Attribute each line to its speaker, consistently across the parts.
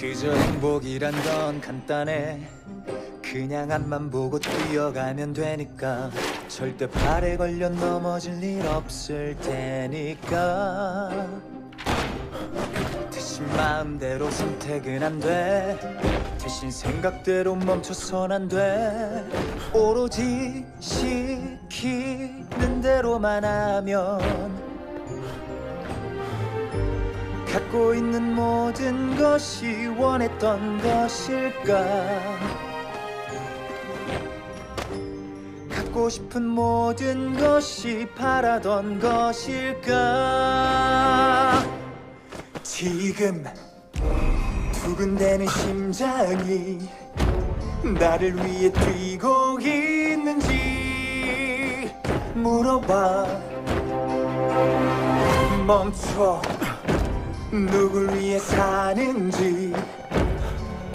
Speaker 1: 그저 행복이란 건 간단해. 그냥 앞만 보고 뛰어가면 되니까. 절대 발에 걸려 넘어질 일 없을 테니까. 대신 마음대로 선택은 안 돼. 대신 생각대로 멈춰선 안 돼. 오로지 시키는 대로만 하면 갖고 있는 모든 것이 원했던 것일까? 갖고 싶은 모든 것이 바라던 것일까? 지금 두근대는 심장이 나를 위해 뛰고 있는지 물어봐. 멈춰. 누굴 위해 사는지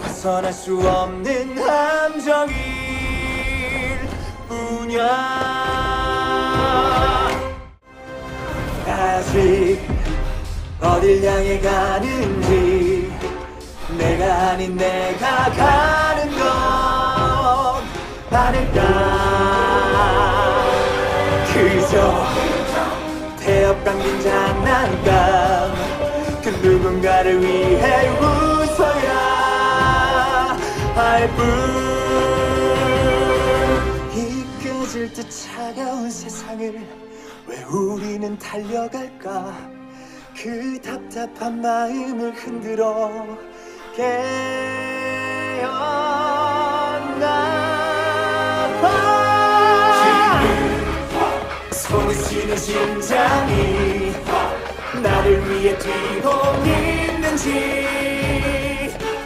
Speaker 1: 벗어날 수 없는 함정일 뿐이야. 아직 어딜 향해 가는지 내가 아닌 내가 가는 건 아닐까. 그저 태엽 감긴 장난감. 그 누군가를 위해 웃어야 할 뿐. 이 깨질 듯 차가운 세상을 왜 우리는 달려갈까. 그 답답한 마음을 흔들어 깨어나봐. 손에 쥐는 심장이 나를 위해 뛰고 있는지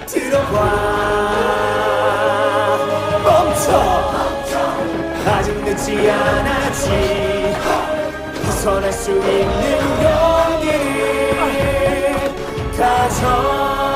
Speaker 1: 들어봐. 멈춰. 아직 늦지 않았지. 벗어날 수 있는 용기를 가져.